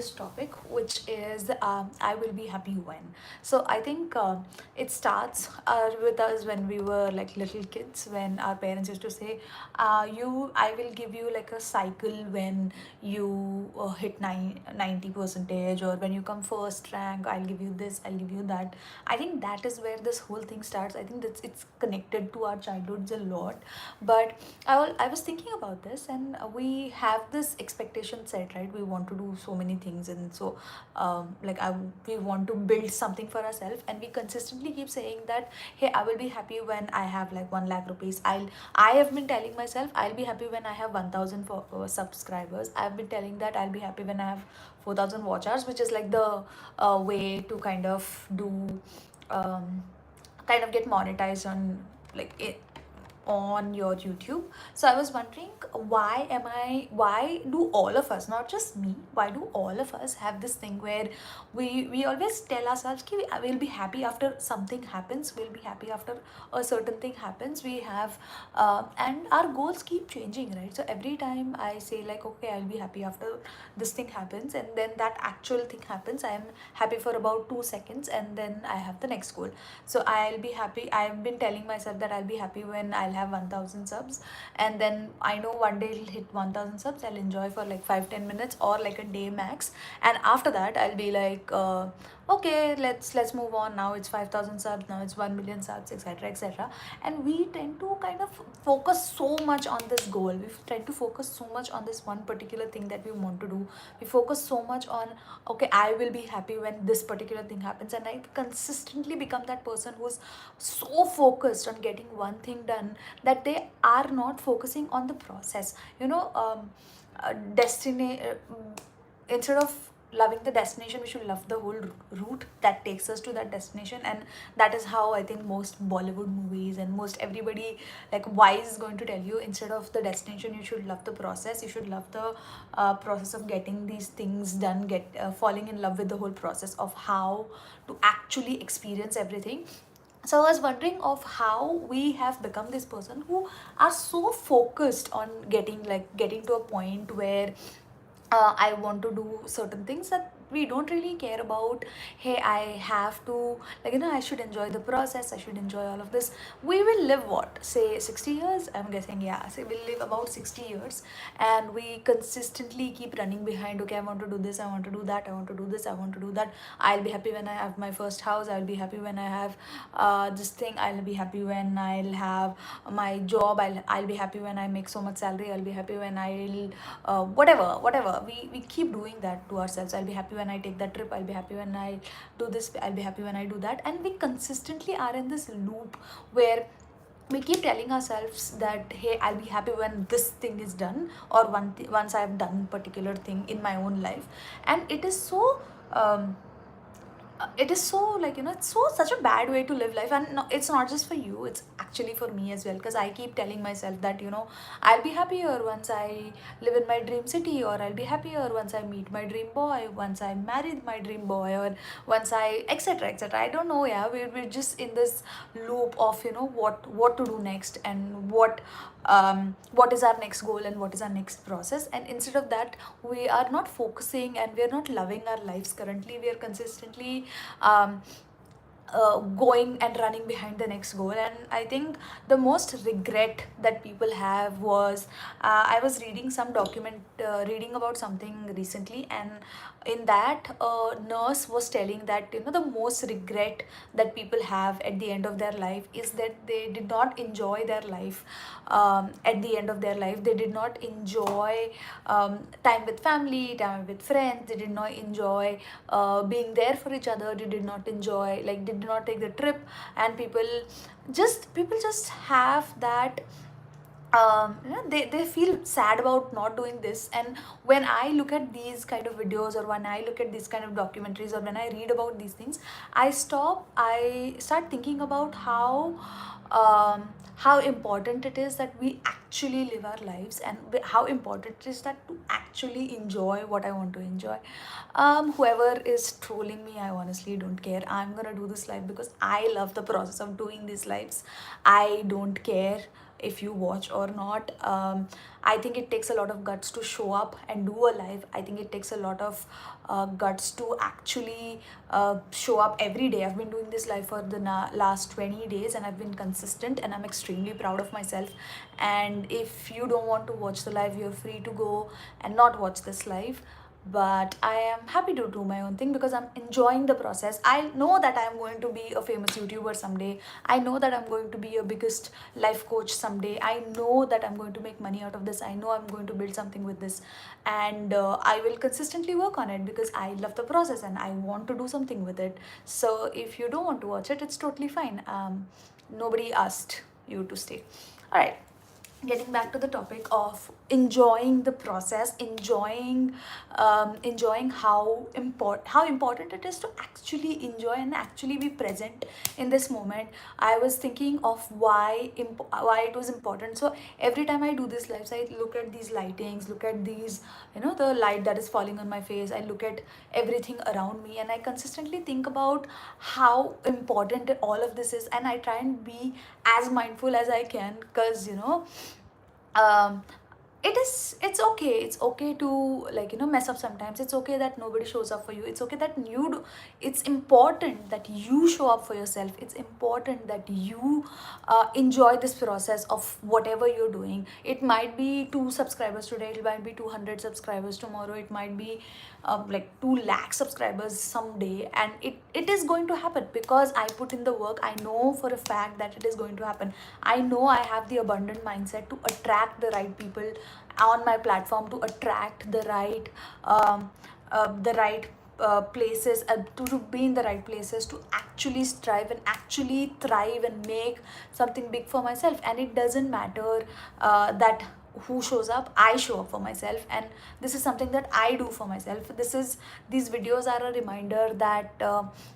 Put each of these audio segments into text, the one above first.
this topic, which is I will be happy when. So I think it starts with us when we were like little kids, when our parents used to say, I will give you like a cycle when you hit 90 percentage, or when you come first rank, I'll give you this, I'll give you that. I think that is where this whole thing starts. I think that's it's connected to our childhoods a lot. But I was thinking about this, and we have this expectation set, right? We want to do so many things, and so we want to build something for ourselves, and we consistently keep saying that, hey, I will be happy when I have like 1 lakh rupees. I have been telling myself I'll be happy when I have 1,000 subscribers. I've been telling that I'll be happy when I have 4,000 watch hours, which is like the way to kind of do um, kind of get monetized on like it on your YouTube. So I was wondering, why do all of us, not just me, why do all of us have this thing where we always tell ourselves ki we'll be happy after something happens, we'll be happy after a certain thing happens. We have and our goals keep changing, right? So every time I say like, okay, I'll be happy after this thing happens, and then that actual thing happens, I am happy for about 2 seconds, and then I have the next goal. So I'll be happy, I've been telling myself that I'll be happy when I'll have 1,000 subs, and then I know one day it'll hit 1,000 subs. I'll enjoy for like 5-10 minutes or like a day max, and after that I'll be like, okay, let's move on. Now it's 5,000 subs, now it's 1 million subs, etc., etc. And we tend to kind of focus so much on this goal. We tend to focus so much on this one particular thing that we want to do. We focus so much on, okay, I will be happy when this particular thing happens, and I consistently become that person who's so focused on getting one thing done that they are not focusing on the process. Destiny Instead of loving the destination, we should love the whole route that takes us to that destination. And that is how I think most Bollywood movies and most everybody like wise is going to tell you, instead of the destination, you should love the process. You should love the process of getting these things done, get falling in love with the whole process of how to actually experience everything. So I was wondering of how we have become this person who are so focused on getting to a point where I want to do certain things that we don't really care about. Hey, I have to, I should enjoy the process, I should enjoy all of this. We will live what, say 60 years? I'm guessing, yeah. Say we'll live about 60 years, and we consistently keep running behind, okay, I want to do this, I want to do that, I want to do this, I want to do that. I'll be happy when I have my first house, I'll be happy when I have this thing, I'll be happy when I'll have my job, I'll be happy when I make so much salary, I'll be happy when I'll whatever we keep doing that to ourselves. I'll be happy when I take that trip, I'll be happy when I do this, I'll be happy when I do that. And we consistently are in this loop where we keep telling ourselves that, hey, I'll be happy when this thing is done, or once I've done particular thing in my own life. And it is so, it's so such a bad way to live life. And no, it's not just for you, it's actually for me as well, because I keep telling myself that, I'll be happier once I live in my dream city, or I'll be happier once I meet my dream boy, once I marry my dream boy, or once I etc etc. I don't know, yeah, we're just in this loop of, what to do next, and what is our next goal, and what is our next process. And instead of that, we are not focusing, and we are not loving our lives currently. We are consistently um, going and running behind the next goal. And I think the most regret that people have was, I was reading some reading about something recently, and in that, a nurse was telling that, the most regret that people have at the end of their life is that they did not enjoy their life. At the end of their life, they did not enjoy time with family, time with friends. They did not enjoy being there for each other. They did not enjoy, like, did not take the trip. And people just have that, they feel sad about not doing this. And when I look at these kind of videos, or when I look at these kind of documentaries, or when I read about these things, I start thinking about how important it is that we actually live our lives, and how important it is that to actually enjoy what I want to enjoy. Whoever is trolling me, I honestly don't care. I'm gonna do this life because I love the process of doing these lives. I don't care if you watch or not. I think it takes a lot of guts to show up and do a live. I think it takes a lot of guts to actually show up every day. I've been doing this live for the last 20 days and I've been consistent, and I'm extremely proud of myself. And if you don't want to watch the live, you're free to go and not watch this live. But I am happy to do my own thing because I'm enjoying the process. I know that I'm going to be a famous YouTuber someday. I know that I'm going to be a biggest life coach someday. I know that I'm going to make money out of this. I know I'm going to build something with this, and I will consistently work on it because I love the process and I want to do something with it. So if you don't want to watch it, it's totally fine. Nobody asked you to stay. All right, getting back to the topic of enjoying the process, enjoying how important it is to actually enjoy and actually be present in this moment. I was thinking of why it was important. So every time I do this lives, I look at these lightings, look at these, the light that is falling on my face. I look at everything around me and I consistently think about how important all of this is, and I try and be as mindful as I can, because um it's okay, it's okay to, like, mess up sometimes. It's okay that nobody shows up for you. It's okay that you do. It's important that you show up for yourself. It's important that you enjoy this process of whatever you're doing. It might be 2 subscribers today, it might be 200 subscribers tomorrow, it might be like 2 lakh subscribers someday, and it is going to happen because I put in the work. I know for a fact that it is going to happen. I know I have the abundant mindset to attract the right people on my platform, to attract the right places, to be in the right places, to actually strive and actually thrive and make something big for myself. And it doesn't matter that who shows up. I show up for myself, and this is something that I do for myself. These videos are a reminder that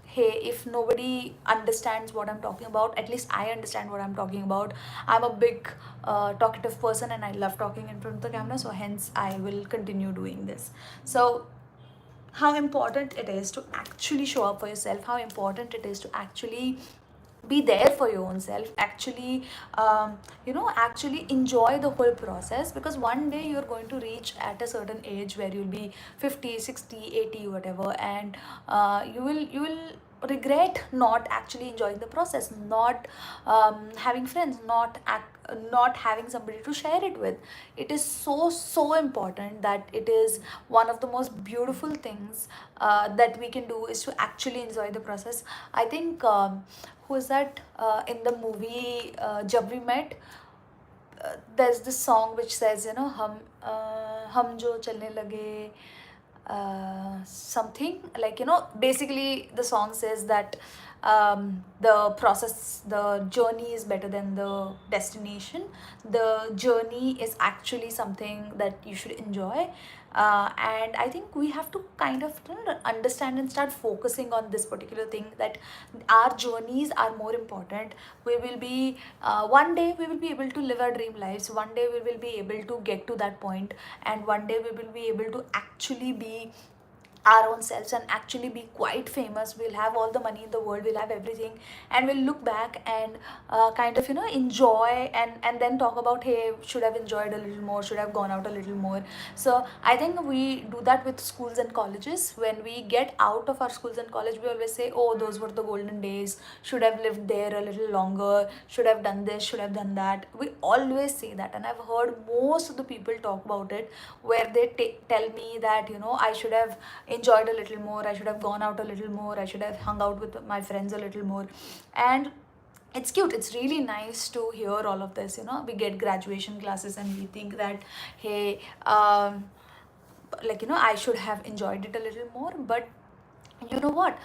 hey, if nobody understands what I'm talking about, at least I understand what I'm talking about. I'm a big talkative person and I love talking in front of the camera, so hence I will continue doing this. So how important it is to actually show up for yourself, how important it is to actually be there for your own self, actually actually enjoy the whole process, because one day you're going to reach at a certain age where you'll be 50, 60, 80, whatever, and you will regret not actually enjoying the process, not having friends, not having somebody to share it with. It is so important that it is one of the most beautiful things that we can do, is to actually enjoy the process. I think who is that in the movie Jab We Met, there's this song which says, hum jo chalne lage, something like, basically the song says that the process, the journey is better than the destination. The journey is actually something that you should enjoy. And I think we have to kind of understand and start focusing on this particular thing, that our journeys are more important. We will be one day we will be able to live our dream lives. One day we will be able to get to that point, and one day we will be able to actually be our own selves and actually be quite famous. We'll have all the money in the world, we'll have everything, and we'll look back and kind of enjoy, and then talk about, hey, should have enjoyed a little more, should have gone out a little more. So I think we do that with schools and colleges. When we get out of our schools and college, we always say, oh, those were the golden days, should have lived there a little longer, should have done this, should have done that. We always say that, and I've heard most of the people talk about it, where they tell me that, I should have enjoyed a little more, I should have gone out a little more, I should have hung out with my friends a little more. And it's cute, it's really nice to hear all of this. We get graduation classes and we think that, hey, like, I should have enjoyed it a little more. But you know what,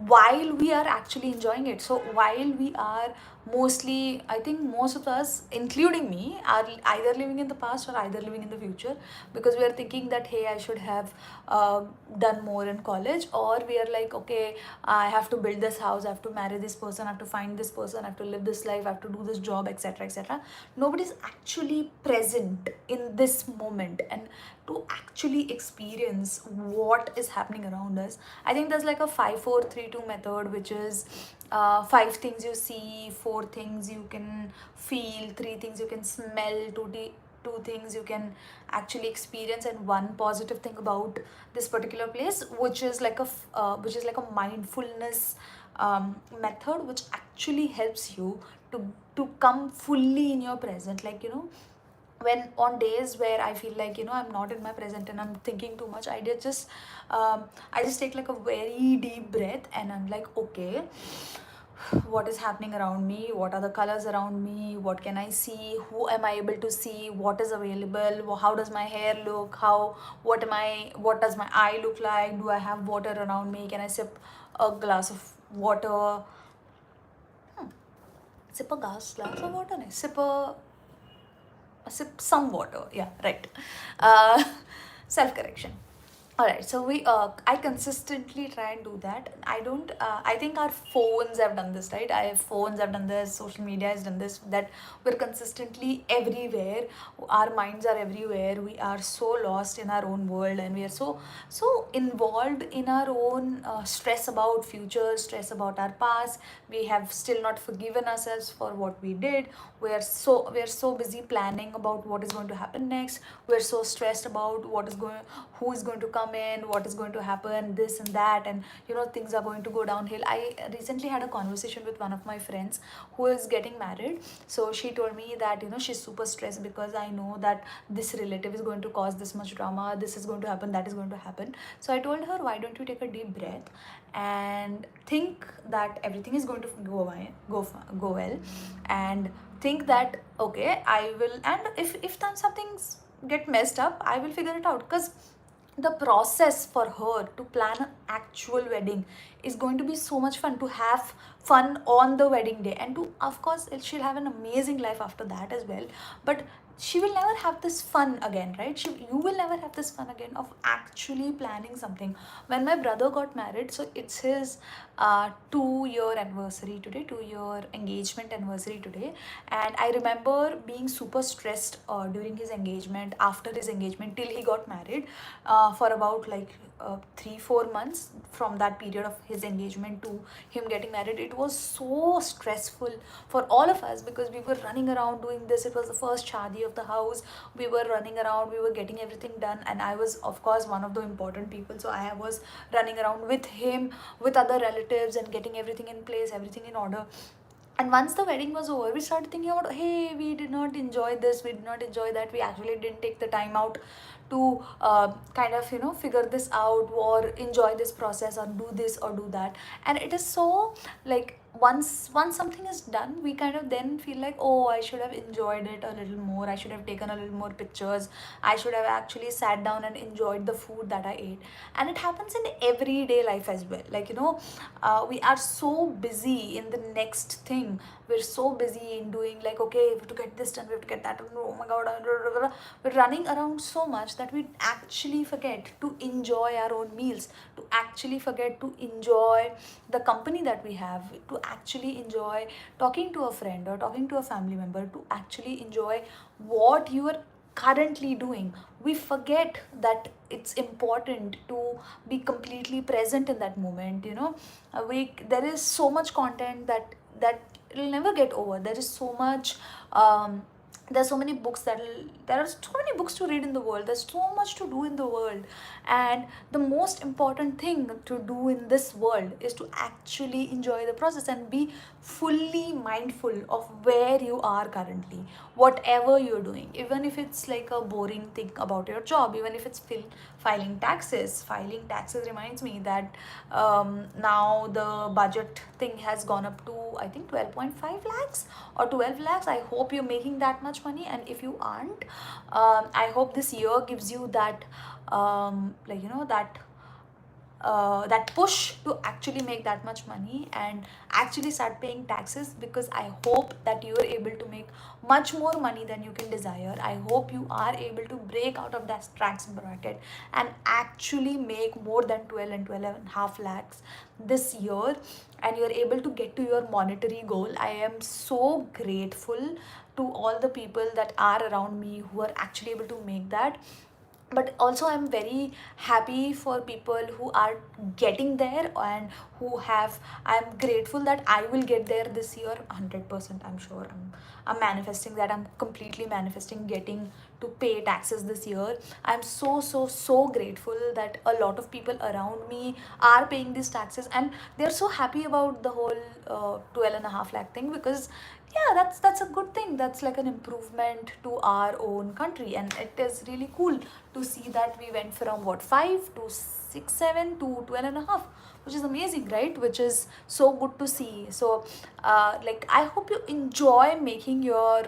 while we are actually enjoying it, so while we are mostly, I think most of us, including me, are either living in the past or either living in the future, because we are thinking that, hey, I should have done more in college, or we are like, okay, I have to build this house, I have to marry this person, I have to find this person, I have to live this life, I have to do this job, etc., etc. Nobody's actually present in this moment and to actually experience what is happening around us. I think there's like a 5 4 3 2 method, which is 5 things you see, 4 four things you can feel, three things you can smell, two things you can actually experience, and one positive thing about this particular place, which is like a mindfulness method, which actually helps you to come fully in your present. Like, when on days where I feel like, I'm not in my present and I'm thinking too much, I just take like a very deep breath, and I'm like, okay, what is happening around me, what are the colors around me, what can I see, who am I able to see, what is available, how does my hair look, what does my eye look like, do I have water around me, can I sip a glass of water, sip a glass of water, no, sip some water, yeah, right. uh, Self correction. All right, so I consistently try and do that. I don't I think our phones have done this, right? Our phones have done this, social media has done this, that we're consistently everywhere, our minds are everywhere, we are so lost in our own world, and we are so involved in our own stress about future, stress about our past. We have still not forgiven ourselves for what we did. We are so busy planning about what is going to happen next. We're so stressed about who is going to come in, what is going to happen, this and that, and things are going to go downhill. I recently had a conversation with one of my friends who is getting married. So she told me that she's super stressed because I know that this relative is going to cause this much drama, this is going to happen, that is going to happen. So I told her, why don't you take a deep breath and think that everything is going to go well, and think that, okay, I will, and if then some things get messed up, I will figure it out. Because the process for her to plan an actual wedding is going to be so much fun, to have fun on the wedding day, and to, of course, she'll have an amazing life after that as well. But she will never have this fun again, right? You will never have this fun again of actually planning something. When my brother got married, so it's his 2-year anniversary today, 2-year engagement anniversary today. And I remember being super stressed during his engagement, after his engagement, till he got married, for about like 3-4 months. From that period of his engagement to him getting married, it was so stressful for all of us, because we were running around doing this. It was the first shadi of the house. We were running around, we were getting everything done, and I was, of course, one of the important people, so I was running around with him, with other relatives, and getting everything in place, everything in order. And once the wedding was over, we started thinking about, hey, we did not enjoy this, we did not enjoy that, we actually didn't take the time out to kind of figure this out, or enjoy this process, or do this or do that. And it is so, like, once something is done, we kind of then feel like, oh, I should have enjoyed it a little more, I should have taken a little more pictures, I should have actually sat down and enjoyed the food that I ate. And it happens in everyday life as well. Like, we are so busy in the next thing, we're so busy in doing, like, okay, we have to get this done, we have to get that done, oh my god, we're running around so much that we actually forget to enjoy our own meals, to actually forget to enjoy the company that we have, to actually enjoy talking to a friend or talking to a family member, to actually enjoy what you are currently doing. We forget that it's important to be completely present in that moment. There is so much content that it'll never get over. There is so much there's so many books there are so many books to read in the world, there's so much to do in the world. And the most important thing to do in this world is to actually enjoy the process and be fully mindful of where you are currently, whatever you're doing. Even if it's like a boring thing about your job, even if it's filing taxes. Filing taxes reminds me that now the budget thing has gone up to, I think, 12.5 lakhs or 12 lakhs. I hope you're making that much money, and if you aren't, I hope this year gives you that that push to actually make that much money and actually start paying taxes, because I hope that you are able to make much more money than you can desire. I hope you are able to break out of that tax bracket and actually make more than 12 and 12.5 lakhs this year, and you're able to get to your monetary goal. I am so grateful to all the people that are around me who are actually able to make that. but also I'm very happy for people who are getting there, and who have, I'm grateful that I will get there this year 100%. I'm sure I'm manifesting that. I'm completely manifesting getting to pay taxes this year. I'm so grateful that a lot of people around me are paying these taxes, and they're so happy about the whole 12.5 lakh thing, because yeah, that's a good thing. That's like an improvement to our own country, and it is really cool to see that we went from what, 5 to 6 7 to 12.5, which is amazing, right? Which is so good to see. So like, I hope you enjoy making your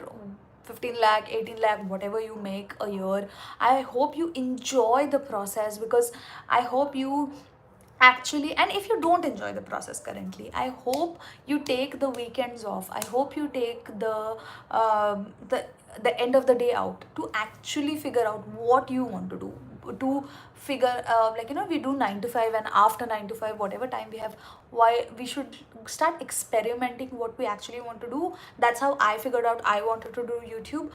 15 lakh, 18 lakh, whatever you make a year. I hope you enjoy the process, because I hope you actually, and if you don't enjoy the process currently, I hope you take the weekends off. I hope you take the end of the day out to actually figure out what you want to do, to figure like, we do 9 to 5, and after 9 to 5, whatever time we have, why we should start experimenting what we actually want to do. That's how I figured out I wanted to do YouTube.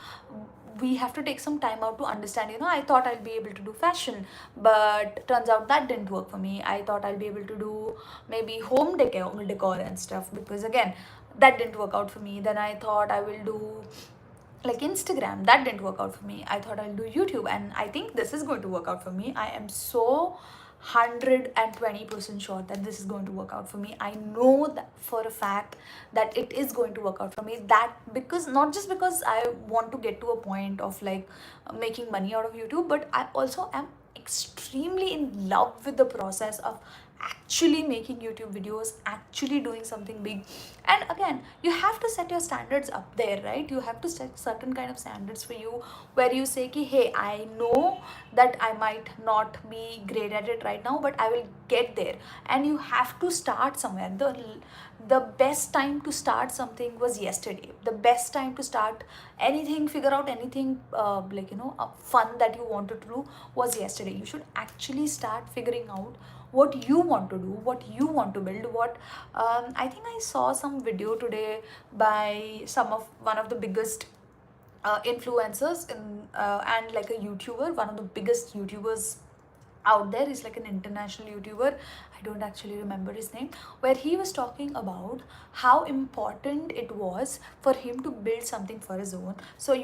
We have to take some time out to understand. I thought I'll be able to do fashion, but turns out that didn't work for me. I thought I'll be able to do maybe home decor and stuff, because again, that didn't work out for me. Then I thought I will do like Instagram. That didn't work out for me. I thought I'll do YouTube, and I think this is going to work out for me. I am so 120% sure that this is going to work out for me. I know that for a fact that it is going to work out for me. That, because not just because I want to get to a point of like making money out of YouTube, but I also am extremely in love with the process of actually making YouTube videos, actually doing something big. And again, you have to set your standards up there, right? You have to set certain kind of standards for you, where you say ki, hey, I know that I might not be great at it right now, but I will get there. And you have to start somewhere. The best time to start something was yesterday. The best time to start anything, figure out anything like, fun that you wanted to do was yesterday. You should actually start figuring out what you want to do, what you want to build. What I think I saw some video today by one of the biggest influencers in and like a YouTuber. One of the biggest YouTubers out there is like an international YouTuber. I don't actually remember his name, where he was talking about how important it was for him to build something for his own. So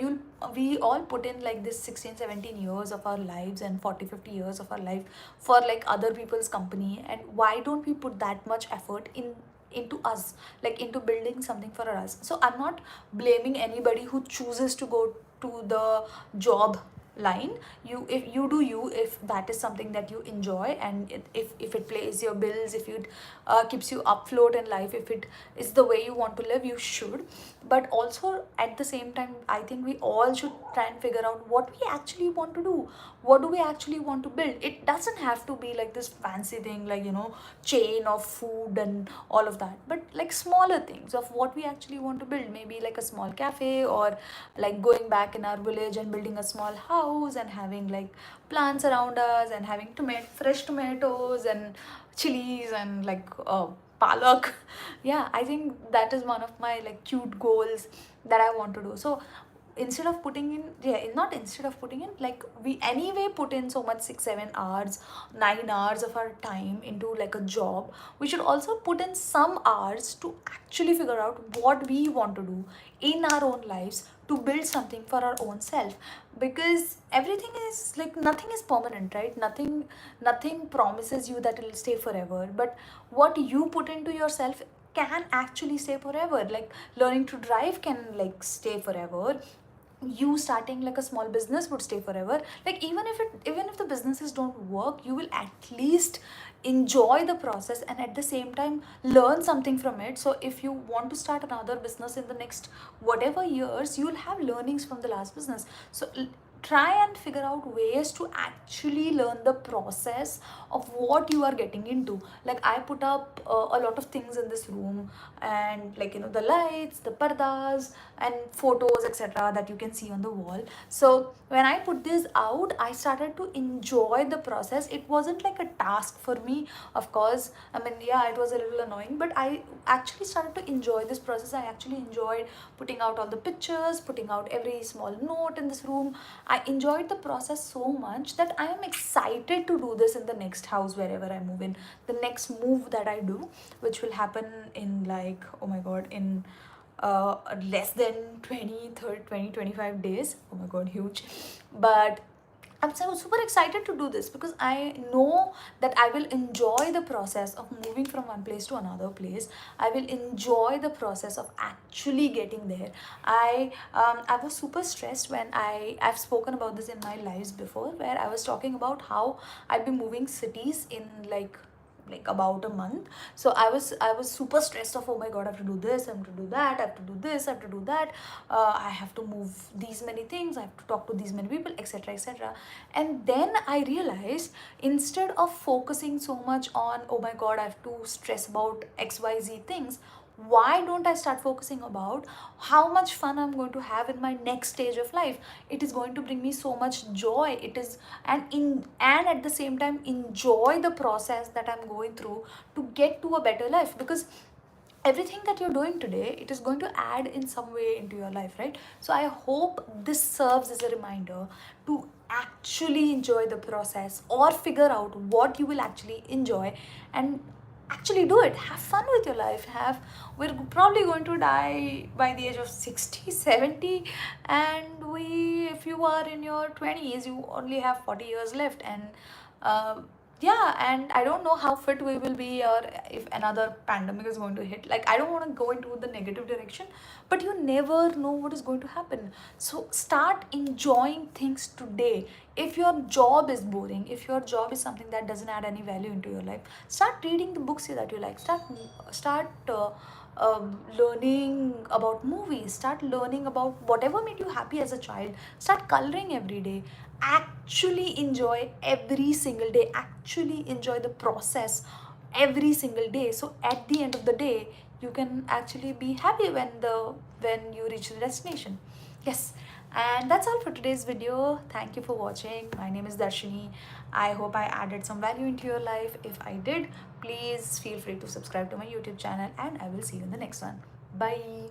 we all put in like this 16 17 years of our lives, and 40 50 years of our life for like other people's company, and why don't we put that much effort into us, like into building something for us? So I'm not blaming anybody who chooses to go to the job line. If you do you, if that is something that you enjoy, and if it pays your bills, if it keeps you afloat in life, if it is the way you want to live, you should. But also at the same time, I think we all should try and figure out what we actually want to do. What do we actually want to build? It doesn't have to be like this fancy thing, like, chain of food and all of that, but like smaller things of what we actually want to build. Maybe like a small cafe, or like going back in our village and building a small house, and having like plants around us, and having fresh tomatoes and chilies, and like palak. Yeah, I think that is one of my like cute goals that I want to do. So instead of putting in, yeah, not instead of putting in, like, we anyway put in so much 6 7 hours, 9 hours of our time into like a job, we should also put in some hours to actually figure out what we want to do in our own lives, to build something for our own self. Because everything is like, nothing is permanent, right? Nothing promises you that it'll stay forever, but what you put into yourself can actually stay forever. Like learning to drive can like stay forever. You starting like a small business would stay forever. Like even if the businesses don't work, you will at least enjoy the process, and at the same time learn something from it. So if you want to start another business in the next whatever years, you will have learnings from the last business. So try and figure out ways to actually learn the process of what you are getting into. Like I put up a lot of things in this room, and like, the lights, the pardas, and photos, etc., that you can see on the wall. So when I put this out, I started to enjoy the process. It wasn't like a task for me, of course. I mean, yeah, it was a little annoying, but I actually started to enjoy this process. I actually enjoyed putting out all the pictures, putting out every small note in this room. I enjoyed the process so much that I am excited to do this in the next house wherever I move in, the next move that I do, which will happen in like, oh my god, in less than 20 25 days. Oh my god, huge. But I'm so super excited to do this because I know that I will enjoy the process of moving from one place to another place. I will enjoy the process of actually getting there. I was super stressed when I've spoken about this in my lives before, where I was talking about how I'll be moving cities in like about a month. So I was super stressed of, oh my god, I have to do this, I have to do that, I have to do this, I have to do that, I have to move these many things, I have to talk to these many people, etc., etc. And then I realized, instead of focusing so much on, oh my god, I have to stress about xyz things, why don't I start focusing about how much fun I'm going to have in my next stage of life? It is going to bring me so much joy. It is, and at the same time enjoy the process that I'm going through to get to a better life. Because everything that you're doing today, it is going to add in some way into your life, right? So I hope this serves as a reminder to actually enjoy the process, or figure out what you will actually enjoy, and actually do it. Have fun with your life. Have We're probably going to die by the age of 60, 70, and we if you are in your 20s, you only have 40 years left. And uh, yeah, and I don't know how fit we will be, or if another pandemic is going to hit. Like, I don't want to go into the negative direction, but you never know what is going to happen. So start enjoying things today. If your job is boring, if your job is something that doesn't add any value into your life, start reading the books that you like. Start learning about movies. Start learning about whatever made you happy as a child. Start coloring every day. Actually enjoy every single day. Actually enjoy the process every single day. So at the end of the day, you can actually be happy when you reach the destination. Yes. And that's all for today's video. Thank you for watching. My name is Darshini. I hope I added some value into your life. If I did, please feel free to subscribe to my YouTube channel, and I will see you in the next one. Bye.